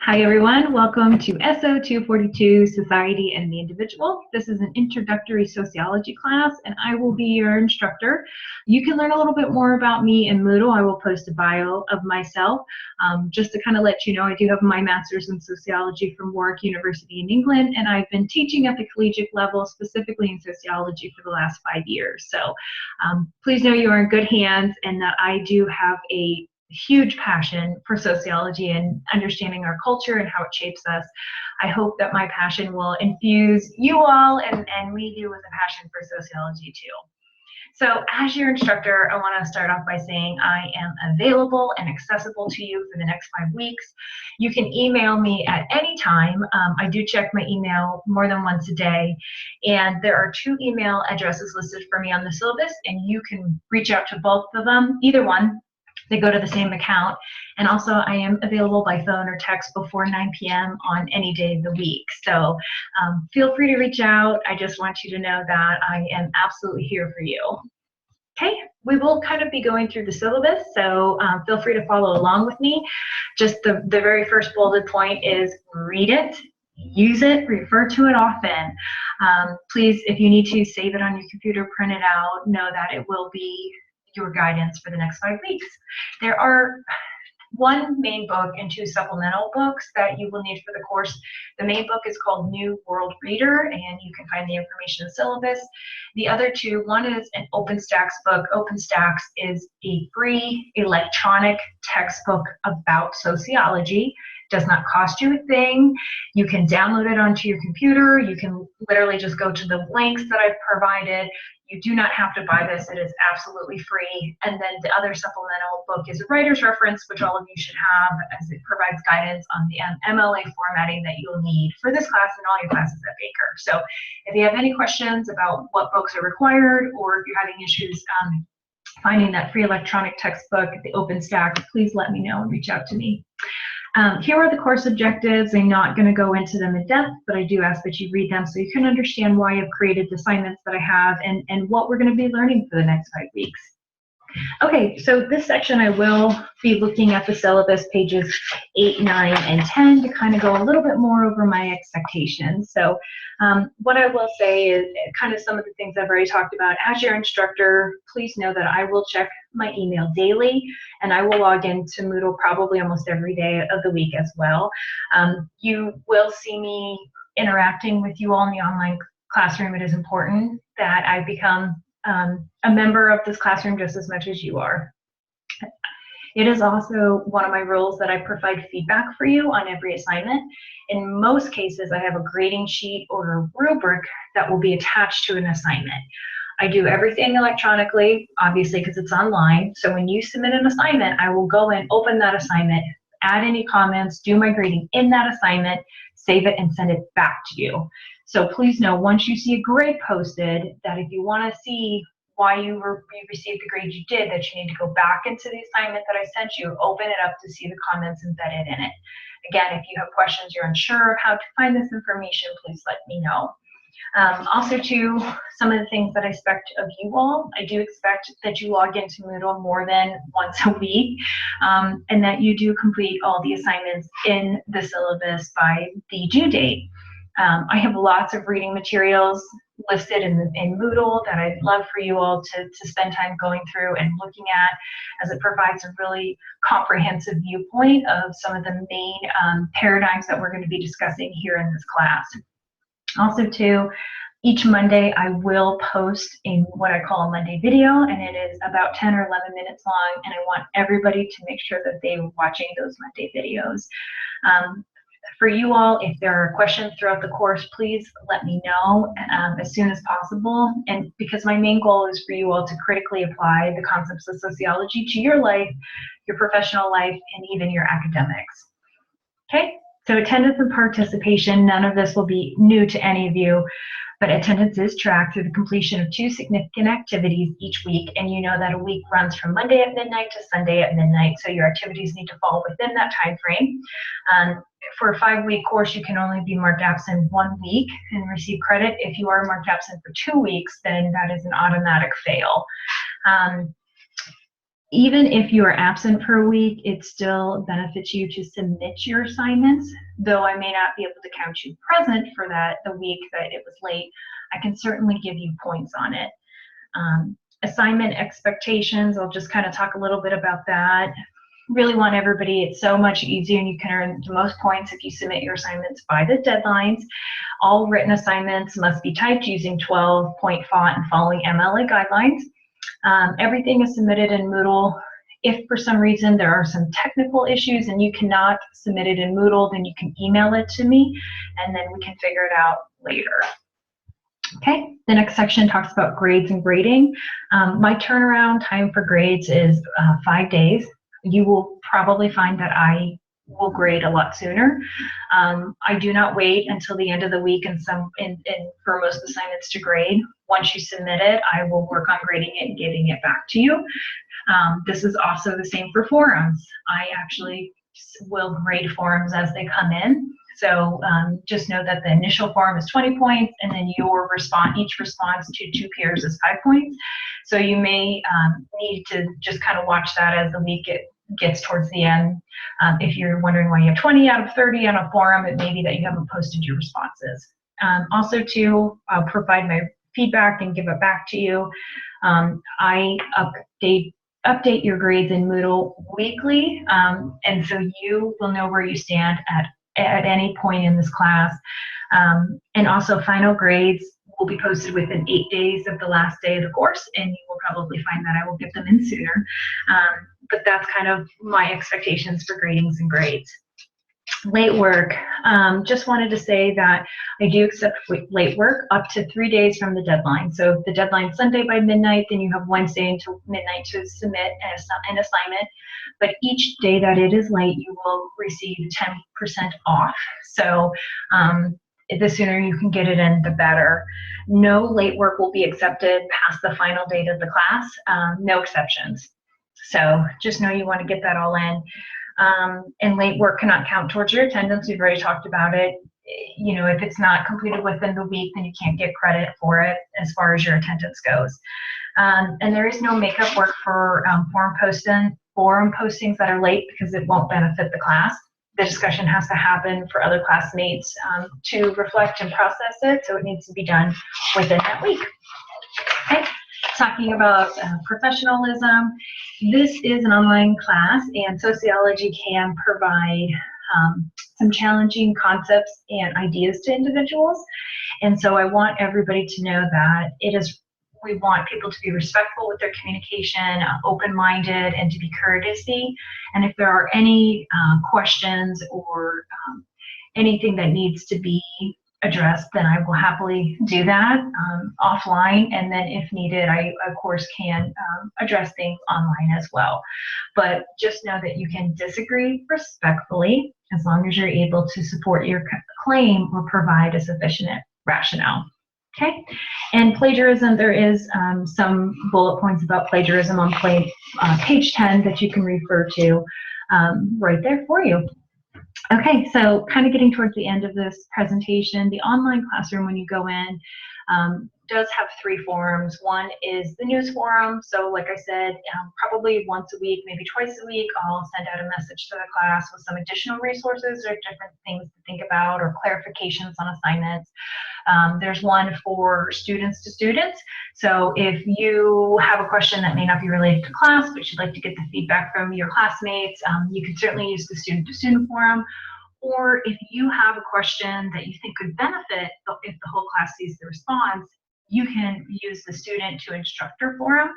Hi everyone, welcome to SO 242, Society and the Individual. This is an introductory sociology class and I will be your instructor. You can learn a little bit more about me in Moodle. I will post a bio of myself. Just to kind of let you know, I do have my master's in sociology from Warwick University in England, and I've been teaching at the collegiate level, specifically in sociology, for the last 5 years. So please know you are in good hands and that I do have a huge passion for sociology and understanding our culture and how it shapes us. I hope that my passion will infuse you all and leave you with a passion for sociology too. So as your instructor, I want to start off by saying I am available and accessible to you for the next 5 weeks. You can email me at any time. I do check my email more than once a day, and there are 2 email addresses listed for me on the syllabus, and you can reach out to both of them, either one. They go to the same account. And also I am available by phone or text before 9 p.m. on any day of the week. So feel free to reach out. I just want you to know that I am absolutely here for you. Okay, we will kind of be going through the syllabus, so feel free to follow along with me. Just the very first bulleted point is read it, use it, refer to it often. Please, if you need to, save it on your computer, print it out, know that it will be your guidance for the next 5 weeks. There are 1 main book and 2 supplemental books that you will need for the course. The main book is called New World Reader, and you can find the information in the syllabus. The other 2, one is an OpenStax book. OpenStax is a free electronic textbook about sociology. Does not cost you a thing. You can download it onto your computer. You can literally just go to the links that I've provided. You do not have to buy this. It is absolutely free. And then the other supplemental book is a writer's reference, which all of you should have, as it provides guidance on the MLA formatting that you'll need for this class and all your classes at Baker. So if you have any questions about what books are required, or if you're having issues finding that free electronic textbook, the OpenStax, please let me know and reach out to me. Here are the course objectives. I'm not going to go into them in depth, but I do ask that you read them so you can understand why I've created the assignments that I have and what we're going to be learning for the next 5 weeks. Okay, so this section I will be looking at the syllabus, pages 8, 9, and 10, to kind of go a little bit more over my expectations. So what I will say is kind of some of the things I've already talked about. As your instructor, please know that I will check my email daily, and I will log into Moodle probably almost every day of the week as well. You will see me interacting with you all in the online classroom. It is important that I become a member of this classroom just as much as you are. It is also one of my rules that I provide feedback for you on every assignment. In most cases, I have a grading sheet or a rubric that will be attached to an assignment. I do everything electronically, obviously, because it's online. So when you submit an assignment, I will go in, open that assignment, add any comments, do my grading in that assignment, save it, and send it back to you. So please know, once you see a grade posted, that if you want to see why you received the grade you did, that you need to go back into the assignment that I sent you, open it up to see the comments embedded in it. Again, if you have questions, you're unsure of how to find this information, please let me know. Also, too, some of the things that I expect of you all, I do expect that you log into Moodle more than once a week, and that you do complete all the assignments in the syllabus by the due date. I have lots of reading materials listed in Moodle that I'd love for you all to spend time going through and looking at, as it provides a really comprehensive viewpoint of some of the main paradigms that we're going to be discussing here in this class. Also, too, each Monday I will post what I call a Monday video, and it is about 10 or 11 minutes long, and I want everybody to make sure that they're watching those Monday videos. For you all, if there are questions throughout the course, please let me know as soon as possible, and because my main goal is for you all to critically apply the concepts of sociology to your life, your professional life, and even your academics. Okay? So attendance and participation, none of this will be new to any of you, but attendance is tracked through the completion of 2 significant activities each week, and you know that a week runs from Monday at midnight to Sunday at midnight, so your activities need to fall within that time frame. For a 5-week course, you can only be marked absent 1 week and receive credit. If you are marked absent for 2 weeks, then that is an automatic fail. Even if you are absent for a week, it still benefits you to submit your assignments. Though I may not be able to count you present for the week that it was late, I can certainly give you points on it. Assignment expectations, I'll just kind of talk a little bit about that. Really want everybody, it's so much easier and you can earn the most points if you submit your assignments by the deadlines. All written assignments must be typed using 12-point font and following MLA guidelines. Everything is submitted in Moodle. If for some reason there are some technical issues and you cannot submit it in Moodle, then you can email it to me and then we can figure it out later. Okay, the next section talks about grades and grading. My turnaround time for grades is 5 days. You will probably find that I will grade a lot sooner. I do not wait until the end of the week for most assignments to grade. Once you submit it, I will work on grading it and getting it back to you. This is also the same for forums. I actually will grade forums as they come in. So just know that the initial form is 20 points, and then each response to 2 peers is 5 points. So you may need to just kind of watch that as the week gets towards the end. If you're wondering why you have 20 out of 30 on a forum, it may be that you haven't posted your responses. Also, too, I'll provide my feedback and give it back to you. I update your grades in Moodle weekly, and so you will know where you stand at any point in this class. And also final grades will be posted within 8 days of the last day of the course, and you will probably find that I will get them in sooner. But that's kind of my expectations for gradings and grades. Late work. Just wanted to say that I do accept late work up to 3 days from the deadline. So if the deadline is Sunday by midnight, then you have Wednesday until midnight to submit an assignment. But each day that it is late, you will receive 10% off. So the sooner you can get it in, the better. No late work will be accepted past the final date of the class. No exceptions. So just know you want to get that all in. And late work cannot count towards your attendance. We've already talked about it. You know, if it's not completed within the week, then you can't get credit for it as far as your attendance goes. And there is no makeup work for forum postings that are late because it won't benefit the class. The discussion has to happen for other classmates to reflect and process it, so it needs to be done within that week. Okay. Talking about professionalism, this is an online class, and sociology can provide some challenging concepts and ideas to individuals. And so I want everybody to know that we want people to be respectful with their communication, open-minded, and to be courtesy. And if there are any questions or anything that needs to be addressed, then I will happily do that offline, and then if needed, I of course can address things online as well. But just know that you can disagree respectfully as long as you're able to support your claim or provide a sufficient rationale. Okay, and plagiarism, there is some bullet points about plagiarism on page 10 that you can refer to right there for you. Okay, so kind of getting towards the end of this presentation, the online classroom, when you go in, does have 3 forums. One is the news forum. So like I said, probably once a week, maybe twice a week, I'll send out a message to the class with some additional resources or different things to think about or clarifications on assignments. There's one for students to students. So if you have a question that may not be related to class, but you'd like to get the feedback from your classmates, you can certainly use the student to student forum. Or if you have a question that you think could benefit if the whole class sees the response, you can use the student to instructor forum.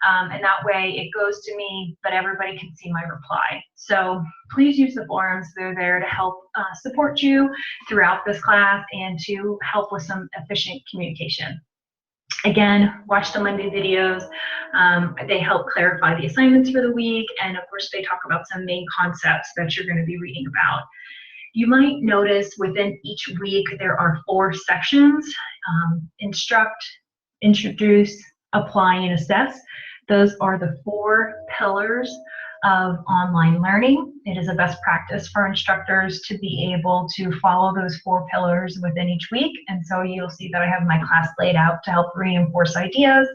And that way it goes to me, but everybody can see my reply. So please use the forums. They're there to help support you throughout this class and to help with some efficient communication. Again, watch the Monday videos. They help clarify the assignments for the week. And of course, they talk about some main concepts that you're going to be reading about. You might notice within each week there are 4 sections: instruct, introduce, apply, and assess. Those are the 4 pillars of online learning. It is a best practice for instructors to be able to follow those 4 pillars within each week. And so you'll see that I have my class laid out to help reinforce ideas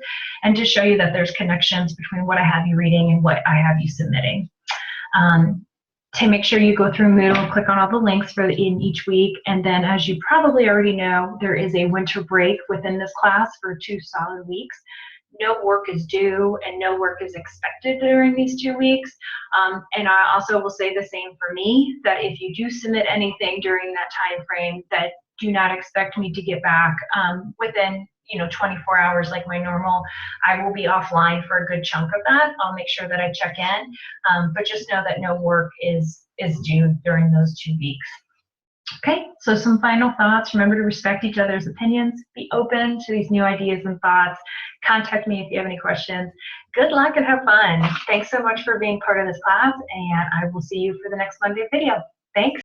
and to show you that there's connections between what I have you reading and what I have you submitting. To make sure you go through Moodle and click on all the links for in each week. And then, as you probably already know, there is a winter break within this class for 2 solid weeks. No work is due and no work is expected during these 2 weeks. And I also will say the same for me, that if you do submit anything during that time frame, that do not expect me to get back within 24 hours like my normal. I will be offline for a good chunk of that. I'll make sure that I check in, but just know that no work is due during those 2 weeks. Okay, so some final thoughts. Remember to respect each other's opinions. Be open to these new ideas and thoughts. Contact me if you have any questions. Good luck and have fun. Thanks so much for being part of this class, and I will see you for the next Monday video. Thanks.